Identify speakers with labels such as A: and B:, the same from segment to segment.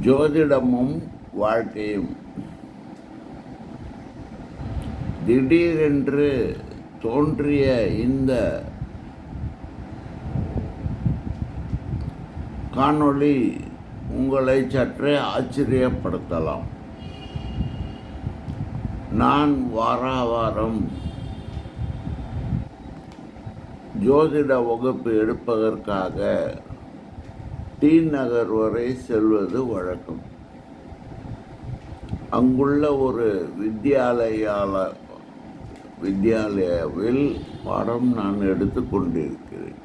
A: ஜோதிடமும் வாழ்க்கையும். திடீரென்று தோன்றிய இந்த காணொளி உங்களை சற்றே ஆச்சரியப்படுத்தலாம். நான் வாரம் ஜோதிட வகுப்பு எடுப்பதற்காக டி நகர் வரை செல்வது வழக்கம். அங்குள்ள ஒரு வித்யாலயாவில் பாடம் நான் எடுத்து கொண்டிருக்கிறேன்.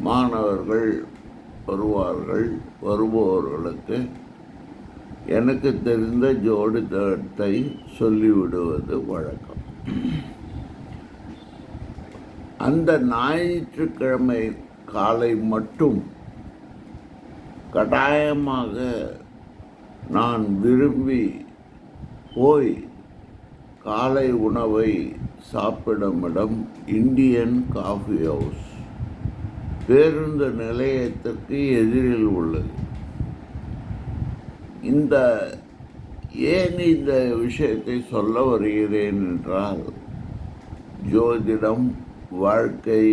A: மாணவர்கள் வருபவர்களுக்கு எனக்கு தெரிந்த ஜோதிடத்தை சொல்லிவிடுவது வழக்கம். அந்த ஞாயிற்றுக்கிழமை காலை மட்டும் கட்டாயமாக நான் விரும்பி போய் காலை உணவை சாப்பிடும் இடம் இந்தியன் காஃபி ஹவுஸ் பேருந்து நிலையத்திற்கு எதிரில் உள்ளது. ஏன் இந்த விஷயத்தை சொல்ல வருகிறேன் என்றால், ஜோதிடம், வாழ்க்கை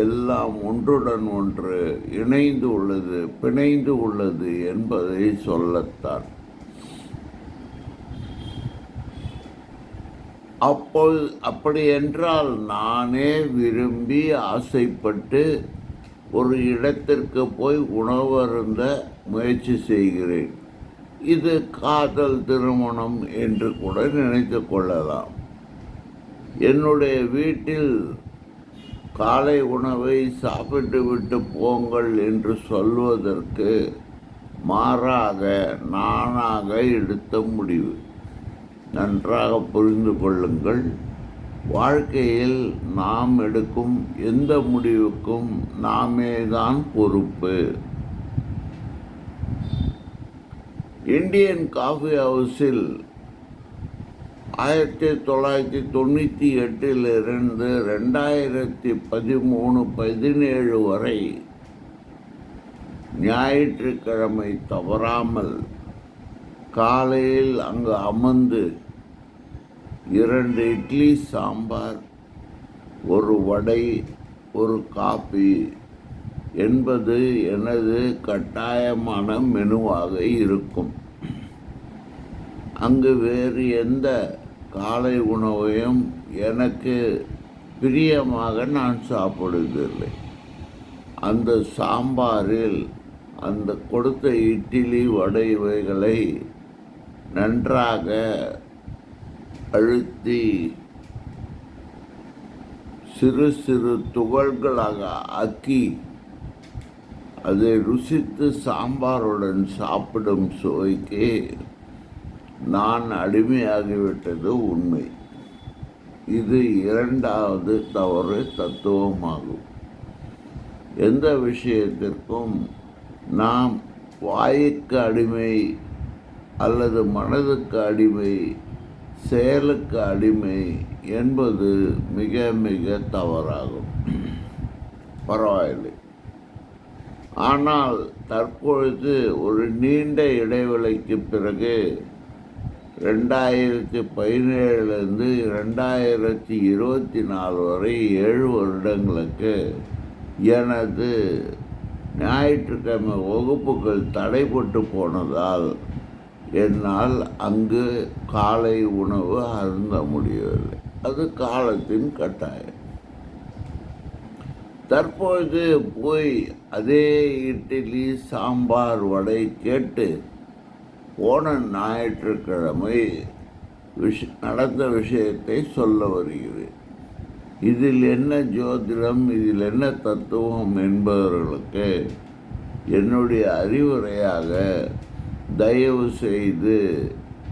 A: எல்லாம் ஒன்றுடன் ஒன்று இணைந்து உள்ளது, பிணைந்து உள்ளது என்பதை சொல்லத்தான். அப்படி என்றால் நானே விரும்பி ஆசைப்பட்டு ஒரு இடத்திற்கு போய் உணவருந்த முயற்சி செய்கிறேன். இது காதல் திருமணம் என்று கூட நினைத்து கொள்ளலாம். என்னுடைய வீட்டில் காலை உணவை சாப்பிட்டு விட்டு போங்கள் என்று சொல்வதற்கு மாறாக நானாக எடுத்த முடிவு. நன்றாக புரிந்து கொள்ளுங்கள். வாழ்க்கையில் நாம் எடுக்கும் எந்த முடிவுக்கும் நாமே தான் பொறுப்பு. இந்தியன் காஃபி ஹவுஸில் 1998 2013-17 வரை ஞாயிற்றுக்கிழமை தவறாமல் காலையில் அங்கு அமர்ந்து 2 இட்லி சாம்பார், ஒரு வடை, ஒரு காபி என்பது எனது கட்டாயமான மெனுவாக இருக்கும். அங்கு வேறு எந்த காலை உணவையும் எனக்கு பிரியமாக நான் சாப்பிடுவதில்லை. அந்த சாம்பாரில் அந்த கொடுத்த இட்லி, வடை இவைகளை நன்றாக அழுத்தி சிறு சிறு துகள்களாக ஆக்கி அதை ருசித்து சாம்பாருடன் சாப்பிடும் சுவைக்கு நான் அடிமையாகிவிட்டது உண்மை. இது 2வது தவறு தத்துவமாகும். எந்த விஷயத்திற்கும் நாம் வாய்க்கு அடிமை அல்லது மனதுக்கு அடிமை, செயலுக்கு அடிமை என்பது மிக மிக தவறாகும். பரவாயில்லை. ஆனால் தற்பொழுது ஒரு நீண்ட இடைவெளிக்கு பிறகு 2017 2024 வரை 7 வருடங்களுக்கு எனது ஞாயிற்றுக்கிழமை வகுப்புகள் தடைப்பட்டு போனதால் என்னால் அங்கு காலை உணவு அருந்த முடியவில்லை. அது காலத்தின் கட்டாயம். தற்பொழுது போய் அதே இட்லி, சாம்பார், வடை கேட்டு போன ஞாயிற்றுக்கிழமை நடந்த விஷயத்தை சொல்ல வருகிறேன். இதில் என்ன ஜோதிடம், இதில் என்ன தத்துவம் என்பவர்களுக்கு என்னுடைய அறிவுரையாக தயவு செய்து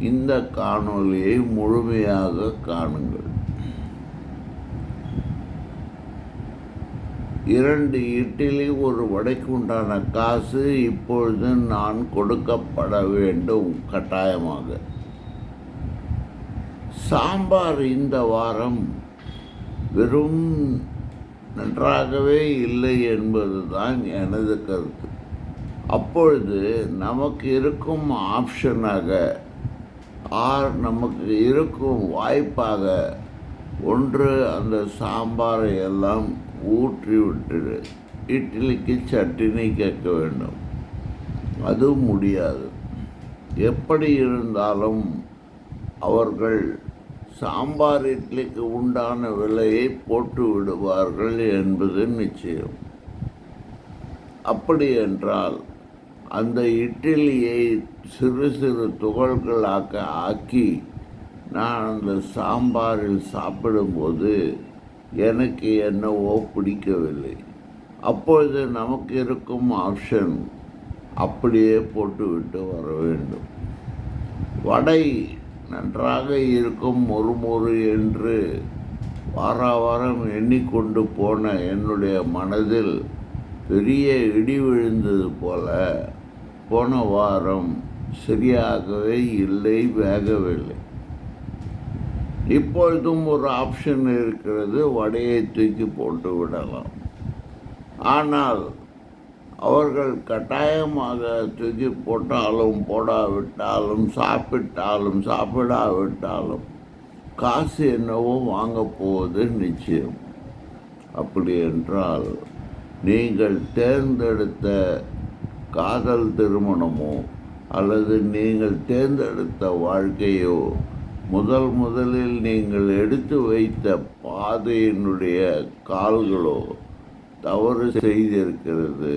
A: இந்த காணொளியை முழுமையாக காணுங்கள். 2 இட்லி, ஒரு வடைக்கு உண்டான காசு இப்பொழுது நான் கொடுக்கப்பட வேண்டும் கட்டாயமாக. சாம்பார் இந்த வாரம் வெறும் நன்றாகவே இல்லை என்பதுதான் எனது கருத்து. அப்பொழுது நமக்கு இருக்கும் ஆப்ஷனாக நமக்கு இருக்கும் வாய்ப்பாக ஒன்று அந்த சாம்பாரை எல்லாம் ஊற்றி விட்டு இட்லிக்கு சட்டினி கேட்க வேண்டும். அதுவும் முடியாது. எப்படி இருந்தாலும் அவர்கள் சாம்பார் இட்லிக்கு உண்டான விலையை போட்டு விடுவார்கள் என்பது நிச்சயம். அப்படி என்றால் அந்த இட்லியை சிறு சிறு துகள்களாக ஆக்கி நான் அந்த சாம்பாரில் சாப்பிடும்போது எனக்கு என்னவோ பிடிக்கவில்லை. அப்பொழுது நமக்கு இருக்கும் ஆப்ஷன் அப்படியே போட்டுவிட்டு வர வேண்டும். வடை நன்றாக இருக்கும் மொறு என்று வாரம் எண்ணிக்கொண்டு போன என்னுடைய மனதில் பெரிய இடி விழுந்தது போல போன வாரம் சரியாகவே இல்லை, வேகவில்லை. இப்பொழுதும் ஒரு ஆப்ஷன் இருக்கிறது, வடையை தூக்கி போட்டு விடலாம். ஆனால் அவர்கள் கட்டாயமாக தூக்கி போட்டாலும் போடாவிட்டாலும் சாப்பிட்டாலும் சாப்பிடாவிட்டாலும் காசு என்னவோ வாங்கப் போவது நிச்சயம். அப்படி என்றால் நீங்கள் தேர்ந்தெடுத்த காதல் திருமணமோ அல்லது நீங்கள் தேர்ந்தெடுத்த வாழ்க்கையோ முதலில் நீங்கள் எடுத்து வைத்த பாதையினுடைய கால்களோ தவறு செய்திருக்கிறது.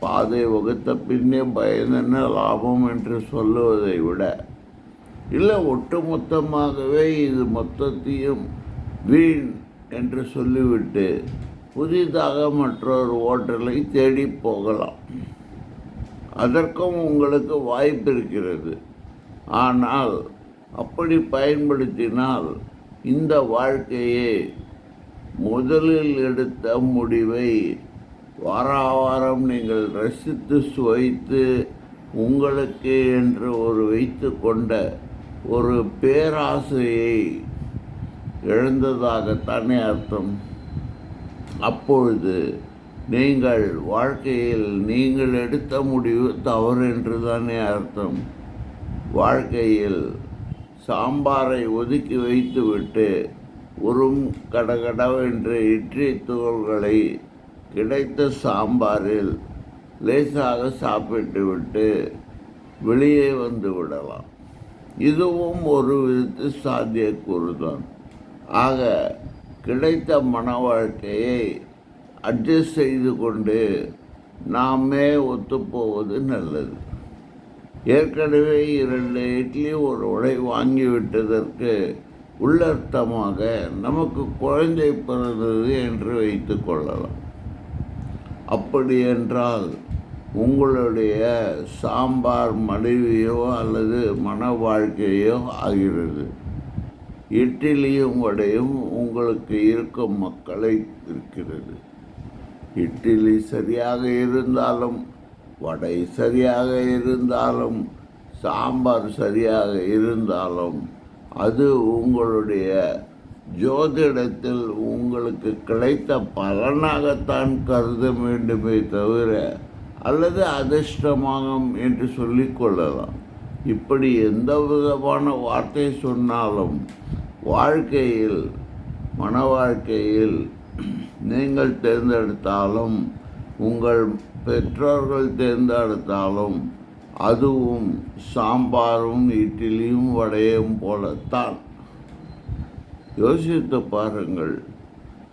A: பாதை வகுத்த பின்னே பயனென்ன லாபம் என்று சொல்லுவதை விட, இல்லை ஒட்டுமொத்தமாகவே இது மொத்தத்தையும் வீண் என்று சொல்லிவிட்டு புதிதாக மற்றொரு ஹோட்டலை தேடி போகலாம். அதற்கும் உங்களுக்கு வாய்ப்பு இருக்கிறது. ஆனால் அப்படி பயன்படுத்தினால் இந்த வாழ்க்கையே முதலில் எடுத்த முடிவை வாரம் நீங்கள் ரசித்து சுவைத்து உங்களுக்கு என்று ஒரு வைத்து கொண்ட ஒரு பேராசையை இழந்ததாகத்தானே அர்த்தம். அப்பொழுது நீங்கள் வாழ்க்கையில் நீங்கள் எடுத்த முடிவு தவறு என்று தானே அர்த்தம். வாழ்க்கையில் சாம்பாரை ஒதுக்கி வைத்துவிட்டு கடகடவென்று இட்லி துகள்களை கிடைத்த சாம்பாரில் லேசாக சாப்பிட்டு விட்டு வெளியே வந்து விடலாம். இதுவும் ஒரு விதத்து சாத்தியக்கூறுதான். ஆக கிடைத்த மன வாழ்க்கையை அட்ஜஸ்ட் செய்து கொண்டு நாமே ஒத்துப்போவது நல்லது. ஏற்கனவே 2 இட்லி ஒரு வடை வாங்கிவிட்டதற்கு உள்ளர்த்தமாக நமக்கு குழந்தை பிறந்தது என்று வைத்து கொள்ளலாம். அப்படி என்றால் உங்களுடைய சாம்பார் மனைவியோ அல்லது மன வாழ்க்கையோ ஆகிறது. இட்லியும் வடையும் உங்களுக்கு இருக்கும் மக்களை இருக்கிறது. இட்லி சரியாக இருந்தாலும் வடை சரியாக இருந்தாலும் சாம்பார் சரியாக இருந்தாலும் அது உங்களுடைய ஜோதிடத்தில் உங்களுக்கு கிடைத்த பலனாகத்தான் கருத வேண்டுமே தவிர அல்லது அதிர்ஷ்டமாகும் என்று சொல்லிக்கொள்ளலாம். இப்படி எந்த விதமான வார்த்தை சொன்னாலும் வாழ்க்கையில் மன வாழ்க்கையில் நீங்கள் தேர்ந்தெடுத்தாலும் உங்கள் பெற்றோர்கள் தேர்ந்தெடுத்தாலும் அதுவும் சாம்பாரும் இட்லியும் வடையும் போலத்தான். யோசித்து பாருங்கள்.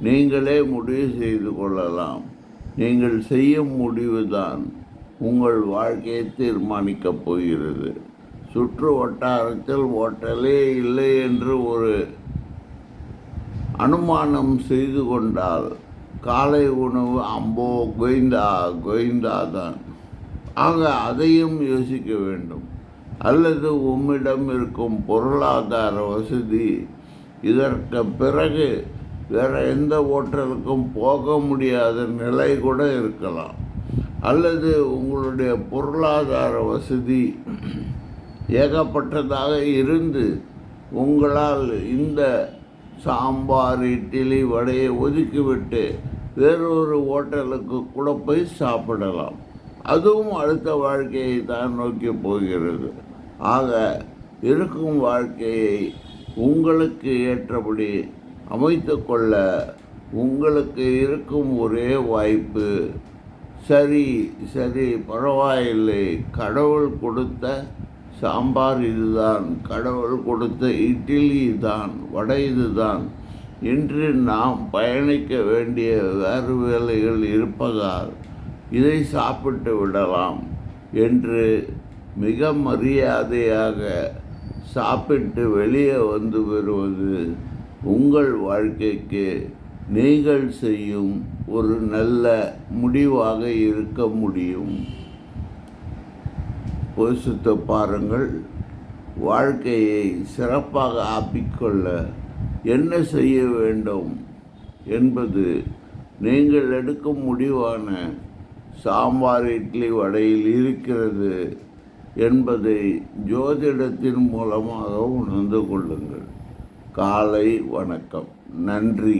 A: நீங்களே முடிவு செய்து கொள்ளலாம். நீங்கள் செய்யும் முடிவுதான் உங்கள் வாழ்க்கையை தீர்மானிக்கப் போகிறது. சுற்று வட்டாரத்தில் ஹோட்டலே இல்லை என்று ஒரு அனுமானம் செய்து கொண்டால் காலை உணவு அம்போ கோய்ந்தா தான். ஆக அதையும் யோசிக்க வேண்டும். அல்லது உம்மிடம் இருக்கும் பொருளாதார வசதி இதற்கு பிறகு வேறு எந்த ஹோட்டலுக்கும் போக முடியாத நிலை கூட இருக்கலாம். அல்லது உங்களுடைய பொருளாதார வசதி ஏகப்பட்டதாக இருந்து உங்களால் இந்த சாம்பார் இட்லி வடையை ஒதுக்கிவிட்டு வேறொரு ஹோட்டலுக்கு கூட போய் சாப்பிடலாம். அதுவும் அடுத்த வாழ்க்கையை தான் நோக்கி போகிறது. ஆக இருக்கும் வாழ்க்கையை உங்களுக்கு ஏற்றபடி அமைத்து கொள்ள உங்களுக்கு இருக்கும் ஒரே வாய்ப்பு, சரி சரி பரவாயில்லை, கடவுள் கொடுத்த சாம்பார் இதுதான், கடவுள் கொடுத்த இட்லி தான், வடை இதுதான் என்று நாம் பயணிக்க வேண்டிய வேறு வேலைகள் இருப்பதால் இதை சாப்பிட்டு விடலாம் என்று மிக மரியாதையாக சாப்பிட்டு வெளியே வந்து வருவது உங்கள் வாழ்க்கைக்கு நீங்கள் செய்யும் ஒரு நல்ல முடிவாக இருக்க முடியும். யோசித்து பாருங்கள். வாழ்க்கையை சிறப்பாக ஆக்கிக்கொள்ள என்ன செய்ய வேண்டும் என்பது நீங்கள் எடுக்கும் முடிவான சாம்பார் இட்லி வடையில் இருக்கிறது என்பதை ஜோதிடத்தின் மூலமாக உணர்ந்து கொள்ளுங்கள். காலை வணக்கம். நன்றி.